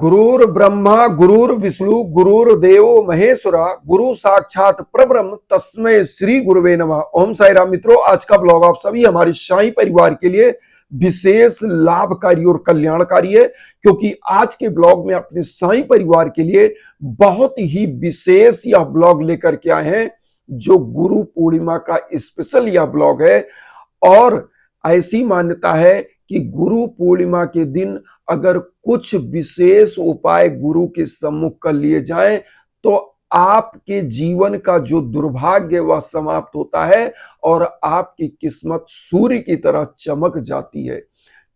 गुरुर् ब्रह्मा गुरुर् विष्णु गुरुर्देव महेश्वरा गुरु साक्षात परब्रह्म तस्मै श्री गुरुवे नमः। ओम साई राम। मित्रों, आज का ब्लॉग आप सभी हमारे साईं परिवार के लिए विशेष लाभकारी और कल्याणकारी है, क्योंकि आज के ब्लॉग में अपने साईं परिवार के लिए बहुत ही विशेष यह ब्लॉग लेकर के आए हैं, जो गुरु पूर्णिमा का स्पेशल यह ब्लॉग है। और ऐसी मान्यता है कि गुरु पूर्णिमा के दिन अगर कुछ विशेष उपाय गुरु के सम्मुख कर लिए जाएं तो आपके जीवन का जो दुर्भाग्य वह समाप्त होता है और आपकी किस्मत सूर्य की तरह चमक जाती है,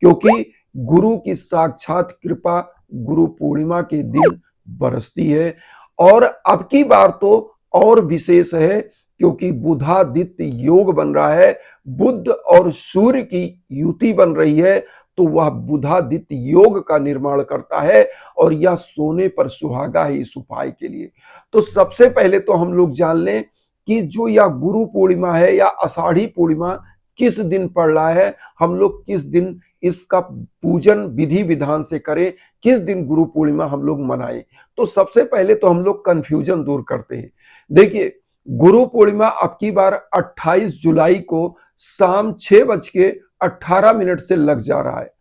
क्योंकि गुरु की साक्षात कृपा गुरु पूर्णिमा के दिन बरसती है। और अब की बार तो और विशेष है, क्योंकि बुधादित्य योग बन रहा है, बुध और सूर्य की युति बन रही है, तो वह बुधादित्य योग का निर्माण करता है और यह सोने पर सुहागा है इस उपाय के लिए। तो सबसे पहले तो हम लोग जान लें कि जो यह गुरु पूर्णिमा है या आषाढ़ी पूर्णिमा किस दिन पड़ रहा है, हम लोग किस दिन इसका पूजन विधि विधान से करें, किस दिन गुरु पूर्णिमा हम लोग मनाएं। तो सबसे पहले तो हम लोग कंफ्यूजन दूर करते हैं। देखिए, गुरु पूर्णिमा अब की बार 28 जुलाई को शाम 6:18 से लग जा रहा है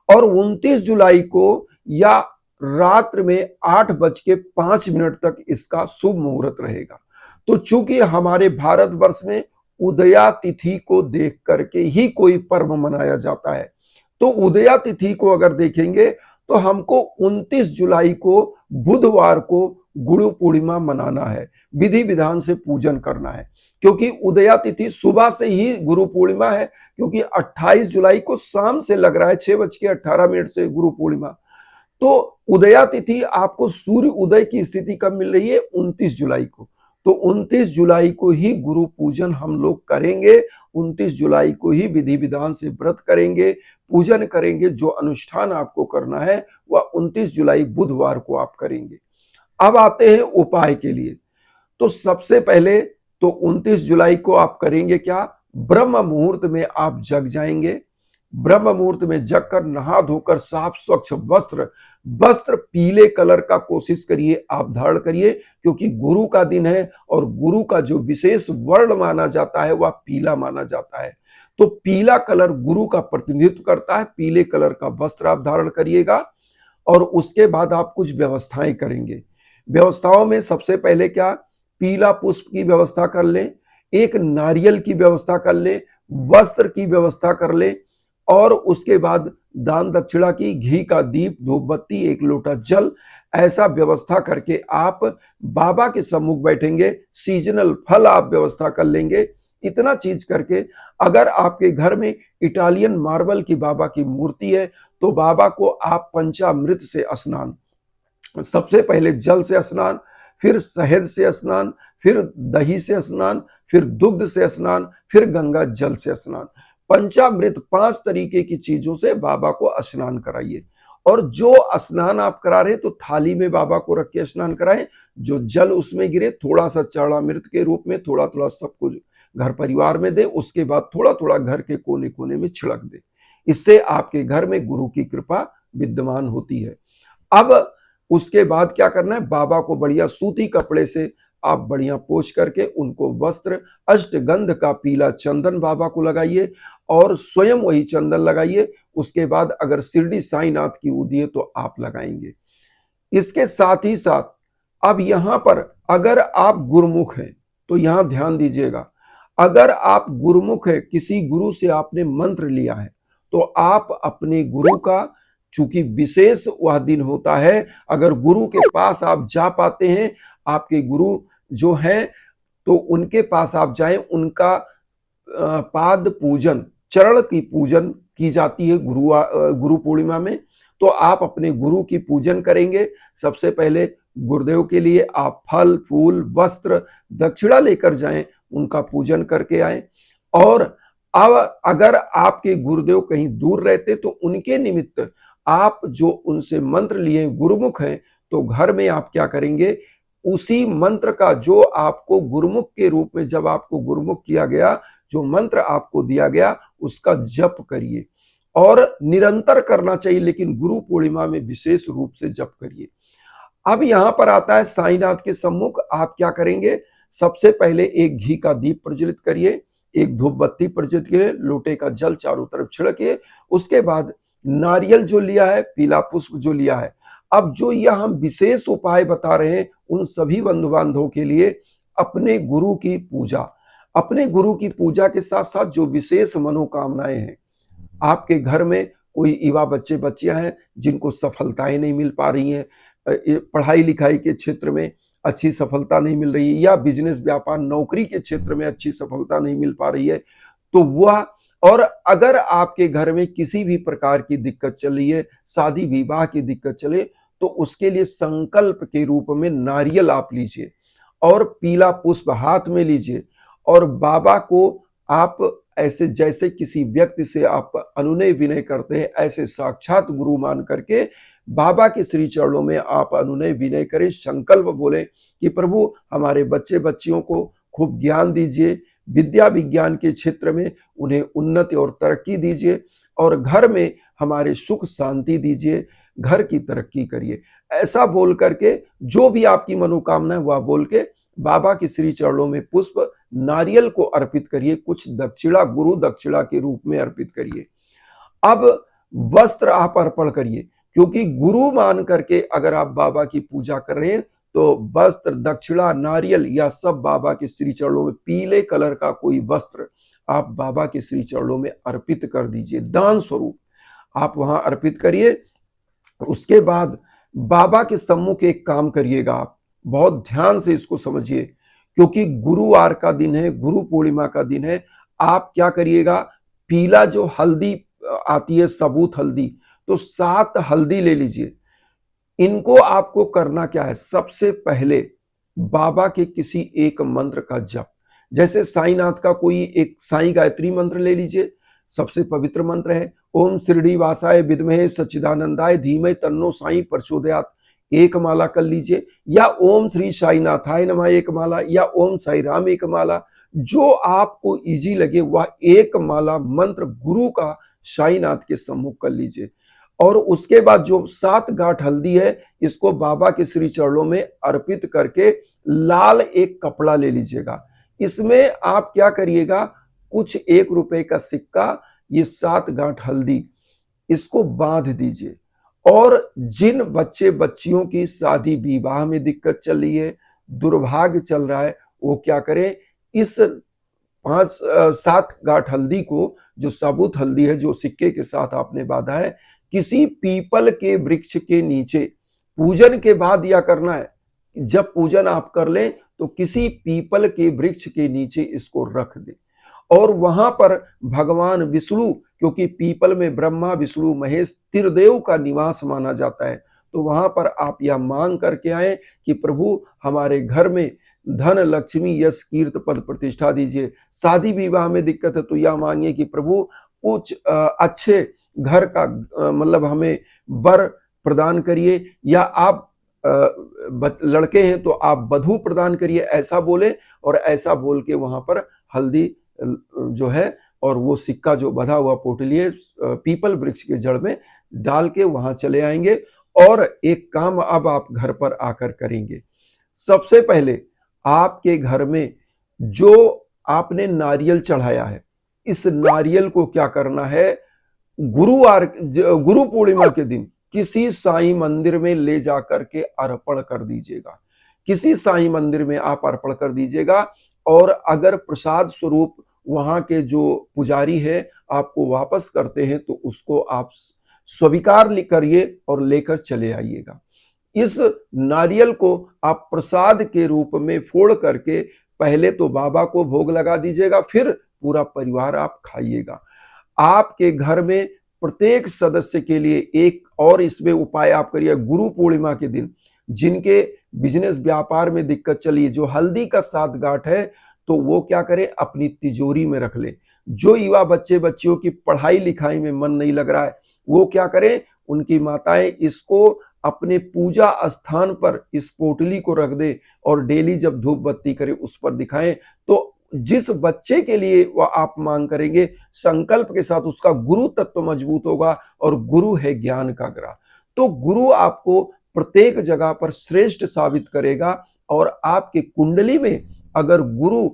और 29 जुलाई को या रात्र में 8:05 तक इसका शुभ मुहूर्त रहेगा। तो चूंकि हमारे भारतवर्ष में उदया तिथि को देख करके ही कोई पर्व मनाया जाता है, तो उदया तिथि को अगर देखेंगे तो हमको 29 जुलाई को बुधवार को गुरु पूर्णिमा मनाना है, विधि विधान से पूजन करना है, क्योंकि उदया तिथि सुबह से ही गुरु पूर्णिमा है, क्योंकि 28 जुलाई को शाम से लग रहा है 6:18 से गुरु पूर्णिमा। तो उदया तिथि आपको सूर्य उदय की स्थिति कब मिल रही है? 29 जुलाई को। तो 29 जुलाई को ही गुरु पूजन हम लोग करेंगे, 29 जुलाई को ही विधि विधान से व्रत करेंगे, पूजन करेंगे। जो अनुष्ठान आपको करना है वह 29 जुलाई बुधवार को आप करेंगे। अब आते हैं उपाय के लिए। तो सबसे पहले तो 29 जुलाई को आप करेंगे क्या? ब्रह्म मुहूर्त में आप जग जाएंगे। ब्रह्म मुहूर्त में जग कर नहा धोकर साफ स्वच्छ वस्त्र पीले कलर का कोशिश करिए आप धारण करिए, क्योंकि गुरु का दिन है और गुरु का जो विशेष वर्ण माना जाता है वह पीला माना जाता है। तो पीला कलर गुरु का प्रतिनिधित्व करता है, पीले कलर का वस्त्र आप धारण करिएगा। और उसके बाद आप कुछ व्यवस्थाएं करेंगे। व्यवस्थाओं में सबसे पहले क्या? पीला पुष्प की व्यवस्था कर लें, एक नारियल की व्यवस्था कर लें, वस्त्र की व्यवस्था कर लें, और उसके बाद दान दक्षिणा की, घी का दीप, धूप बत्ती, एक लोटा जल, ऐसा व्यवस्था करके आप बाबा के सम्मुख बैठेंगे। सीजनल फल आप व्यवस्था कर लेंगे। इतना चीज करके अगर आपके घर में इटालियन मार्बल की बाबा की मूर्ति है तो बाबा को आप पंचामृत से स्नान, सबसे पहले जल से स्नान, फिर शहद से स्नान, फिर दही से स्नान, फिर दुग्ध से स्नान, फिर गंगा जल से स्नान, पंचामृत 5 तरीके की चीजों से बाबा को स्नान कराइए। और जो स्नान आप करा रहे तो थाली में बाबा को रख के स्नान कराएं। जो जल उसमें गिरे थोड़ा सा चरणामृत के रूप में थोड़ा थोड़ा सबको घर परिवार में दे, उसके बाद थोड़ा थोड़ा घर के कोने कोने में छिड़क दे। इससे आपके घर में गुरु की कृपा विद्यमान होती है। अब उसके बाद क्या करना है? बाबा को बढ़िया सूती कपड़े से आप बढ़िया पोंछ करके उनको वस्त्र, अष्टगंध का पीला चंदन बाबा को लगाइए और स्वयं वही चंदन लगाइए। उसके बाद अगर शिरडी साईनाथ की उदी है तो आप लगाएंगे। इसके साथ ही साथ अब यहां पर अगर आप गुरुमुख हैं तो यहां ध्यान दीजिएगा। अगर आप गुरुमुख है, किसी गुरु से आपने मंत्र लिया है, तो आप अपने गुरु का, चूंकि विशेष वह दिन होता है, अगर गुरु के पास आप जा पाते हैं, आपके गुरु जो हैं तो उनके पास आप जाएं, उनका पाद पूजन, चरण की पूजन की जाती है गुरु पूर्णिमा में। तो आप अपने गुरु की पूजन करेंगे। सबसे पहले गुरुदेव के लिए आप फल फूल वस्त्र दक्षिणा लेकर जाएं, उनका पूजन करके आए। और अब अगर आपके गुरुदेव कहीं दूर रहते तो उनके निमित्त आप जो उनसे मंत्र लिए गुरुमुख हैं, तो घर में आप क्या करेंगे? उसी मंत्र का जो आपको गुरुमुख के रूप में, जब आपको गुरुमुख किया गया, जो मंत्र आपको दिया गया उसका जप करिए। और निरंतर करना चाहिए, लेकिन गुरु पूर्णिमा में विशेष रूप से जप करिए। अब यहां पर आता है साईनाथ के सम्मुख आप क्या करेंगे, सबसे पहले एक घी का दीप प्रज्वलित करिए, एक धूप बत्ती प्रज्वलित करिए, लोटे का जल चारों तरफ छिड़किए। उसके बाद नारियल जो लिया है, पीला पुष्प जो लिया है, अब जो यह हम विशेष उपाय बता रहे हैं उन सभी बंधु बांधवों के लिए अपने गुरु की पूजा, अपने गुरु की पूजा के साथ साथ जो विशेष मनोकामनाएं हैं, आपके घर में कोई युवा बच्चे बच्चियां हैं जिनको सफलताएं नहीं मिल पा रही हैं, पढ़ाई लिखाई के क्षेत्र में अच्छी सफलता नहीं मिल रही है, या बिजनेस व्यापार नौकरी के क्षेत्र में अच्छी सफलता नहीं मिल पा रही है, तो वह, और अगर आपके घर में किसी भी प्रकार की दिक्कत चल रही है, शादी विवाह की दिक्कत चले, तो उसके लिए संकल्प के रूप में नारियल आप लीजिए और पीला पुष्प हाथ में लीजिए, और बाबा को आप ऐसे जैसे किसी व्यक्ति से आप अनुनय विनय करते हैं, ऐसे साक्षात गुरु मान करके बाबा के श्री चरणों में आप अनुनय विनय करें, संकल्प बोले कि प्रभु हमारे बच्चे बच्चियों को खूब ज्ञान दीजिए, विद्या विज्ञान के क्षेत्र में उन्हें उन्नति और तरक्की दीजिए, और घर में हमारे सुख शांति दीजिए, घर की तरक्की करिए। ऐसा बोल करके जो भी आपकी मनोकामना है वह बोल के बाबा के श्री चरणों में पुष्प नारियल को अर्पित करिए, कुछ दक्षिणा गुरु दक्षिणा के रूप में अर्पित करिए। अब वस्त्र आप अर्पण करिए, क्योंकि गुरु मान करके अगर आप बाबा की पूजा कर रहे हैं तो वस्त्र दक्षिणा नारियल या सब बाबा के श्री चरणों में, पीले कलर का कोई वस्त्र आप बाबा के श्री चरणों में अर्पित कर दीजिए, दान स्वरूप आप वहां अर्पित करिए। उसके बाद बाबा के सम्मुख एक काम करिएगा, आप बहुत ध्यान से इसको समझिए, क्योंकि गुरुवार का दिन है, गुरु पूर्णिमा का दिन है। आप क्या करिएगा, पीला जो हल्दी आती है, सबूत हल्दी, तो 7 हल्दी ले लीजिए। इनको आपको करना क्या है, सबसे पहले बाबा के किसी एक मंत्र का जप, जैसे साईनाथ का कोई एक साई गायत्री मंत्र ले लीजिए, सबसे पवित्र मंत्र है, ओम शिरडी वासाय विद्महे सच्चिदानंदाय धीमहि तन्नो साई प्रचोदयात, एक माला कर लीजिए, या ओम श्री साईनाथाय नमः एक माला, या ओम साई राम एक माला, जो आपको इजी लगे वह एक माला मंत्र गुरु का साईनाथ के सम्मुख कर लीजिए। और उसके बाद जो 7 गांठ हल्दी है, इसको बाबा के श्री चरणों में अर्पित करके लाल एक कपड़ा ले लीजिएगा। इसमें आप क्या करिएगा, कुछ 1 रुपए का सिक्का, ये 7 गांठ हल्दी, इसको बांध दीजिए। और जिन बच्चे बच्चियों की शादी विवाह में दिक्कत चल रही है, दुर्भाग्य चल रहा है, वो क्या करें, इस 7 गांठ हल्दी को, जो साबुत हल्दी है जो सिक्के के साथ आपने बांधा है, किसी पीपल के वृक्ष के नीचे, पूजन के बाद यह करना है, जब पूजन आप कर लें तो किसी पीपल के वृक्ष के नीचे इसको रख दें, और वहां पर भगवान विष्णु, क्योंकि पीपल में ब्रह्मा विष्णु महेश त्रिदेव का निवास माना जाता है, तो वहां पर आप यह मांग करके आए कि प्रभु हमारे घर में धन लक्ष्मी यश कीर्त पद प्रतिष्ठा दीजिए। शादी विवाह में दिक्कत है तो यह मांगिए कि प्रभु कुछ अच्छे घर का मतलब हमें वर प्रदान करिए, या आप लड़के हैं तो आप वधू प्रदान करिए, ऐसा बोले, और ऐसा बोल के वहां पर हल्दी जो है और वो सिक्का जो बधा हुआ पोटली पीपल वृक्ष के जड़ में डाल के वहां चले आएंगे। और एक काम अब आप घर पर आकर करेंगे, सबसे पहले आपके घर में जो आपने नारियल चढ़ाया है, इस नारियल को क्या करना है, गुरु पूर्णिमा के दिन किसी साईं मंदिर में ले जाकर के अर्पण कर दीजिएगा। किसी साईं मंदिर में आप अर्पण कर दीजिएगा, और अगर प्रसाद स्वरूप वहां के जो पुजारी है आपको वापस करते हैं तो उसको आप स्वीकार करिए और लेकर चले आइएगा। इस नारियल को आप प्रसाद के रूप में फोड़ करके पहले तो बाबा को भोग लगा दीजिएगा, फिर पूरा परिवार आप खाइएगा। आपके घर में प्रत्येक सदस्य के लिए एक और इसमें उपाय आप करिए, गुरु पूर्णिमा के दिन जिनके बिजनेस व्यापार में दिक्कत चली, जो हल्दी का 7 गांठ है, तो वो क्या करें, अपनी तिजोरी में रख ले। जो युवा बच्चे बच्चियों की पढ़ाई लिखाई में मन नहीं लग रहा है, वो क्या करें, उनकी माताएं इसको अपने पूजा स्थान पर इस पोटली को रख दे, और डेली जब धूप बत्ती करे उस पर दिखाएं, तो जिस बच्चे के लिए वह आप मांग करेंगे, संकल्प के साथ उसका गुरु तत्व मजबूत होगा, और गुरु है ज्ञान का ग्रह। तो गुरु आपको प्रत्येक जगह पर श्रेष्ठ साबित करेगा। और आपकी कुंडली में अगर गुरु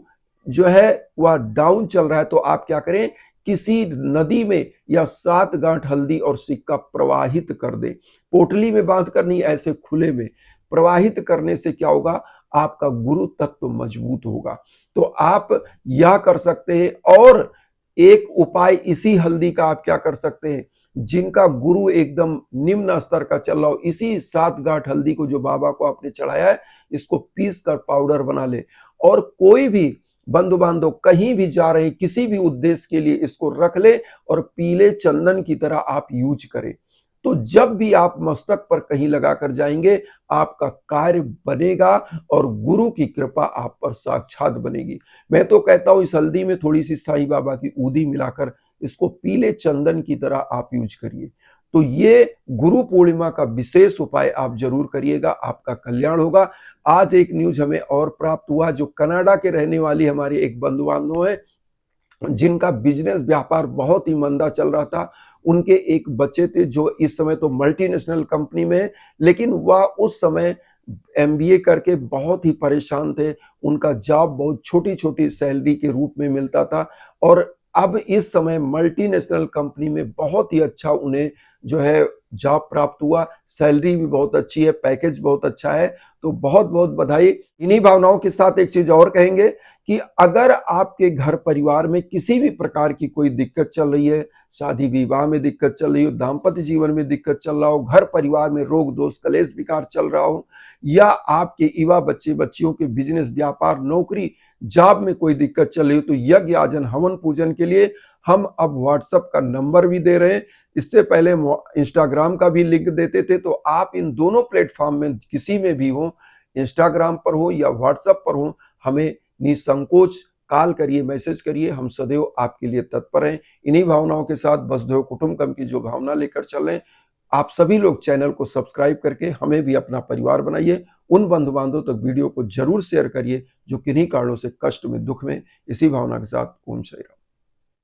जो है वह डाउन चल रहा है तो आप क्या करें, किसी नदी में या 7 गांठ हल्दी और सिक्का प्रवाहित कर दें। पोटली में बांध कर नहीं, ऐसे खुले में प्रवाहित करने से क्या होगा, आपका गुरु तत्व मजबूत होगा। तो आप यह कर सकते हैं। और एक उपाय इसी हल्दी का आप क्या कर सकते हैं, जिनका गुरु एकदम निम्न स्तर का चल रहा हो, इसी 7 गांठ हल्दी को जो बाबा को आपने चढ़ाया है, इसको पीस कर पाउडर बना ले। और कोई भी बंधु बांधव कहीं भी जा रहे, किसी भी उद्देश्य के लिए इसको रख ले और पीले चंदन की तरह आप यूज करें। तो जब भी आप मस्तक पर कहीं लगाकर जाएंगे, आपका कार्य बनेगा और गुरु की कृपा आप पर साक्षात बनेगी। मैं तो कहता हूं इस हल्दी में थोड़ी सी साईं बाबा की ऊदी मिलाकर इसको पीले चंदन की तरह आप यूज करिए। तो ये गुरु पूर्णिमा का विशेष उपाय आप जरूर करिएगा, आपका कल्याण होगा। आज एक न्यूज हमें और प्राप्त हुआ, जो कनाडा के रहने वाली हमारी एक बंधु बांधव है, जिनका बिजनेस व्यापार बहुत ही मंदा चल रहा था। उनके एक बच्चे थे जो इस समय तो मल्टीनेशनल कंपनी में है, लेकिन वह उस समय एमबीए करके बहुत ही परेशान थे। उनका जॉब बहुत छोटी छोटी सैलरी के रूप में मिलता था, और अब इस समय मल्टीनेशनल कंपनी में बहुत ही अच्छा उन्हें जो है जॉब प्राप्त हुआ। सैलरी भी बहुत अच्छी है, पैकेज बहुत अच्छा है। तो बहुत बहुत बधाई। इन्हीं भावनाओं के साथ एक चीज और कहेंगे कि अगर आपके घर परिवार में किसी भी प्रकार की कोई दिक्कत चल रही है, शादी विवाह में दिक्कत चल रही हो, दाम्पत्य जीवन में दिक्कत चल रहा हो, घर परिवार में रोग दोष कलेश विकार चल रहा हो, या आपके युवा बच्चे बच्चियों के बिजनेस व्यापार नौकरी जॉब में कोई दिक्कत चल रही हो, तो यज्ञ आजन हवन पूजन के लिए हम अब व्हाट्सएप का नंबर भी दे रहे हैं। इससे पहले इंस्टाग्राम का भी लिंक देते थे। तो आप इन दोनों प्लेटफॉर्म में किसी में भी हो, इंस्टाग्राम पर हो या व्हाट्सएप पर हो, हमें निसंकोच कॉल करिए, मैसेज करिए, हम सदैव आपके लिए तत्पर हैं। इन्हीं भावनाओं के साथ वसुधैव कुटुंबकम की जो भावना लेकर चल रहे हैं, आप सभी लोग चैनल को सब्सक्राइब करके हमें भी अपना परिवार बनाइए। उन बंधु बांधवों तक वीडियो को जरूर शेयर करिए जो किन्हीं कारणों से कष्ट में, दुख में। इसी भावना के साथ ओम श्री राम।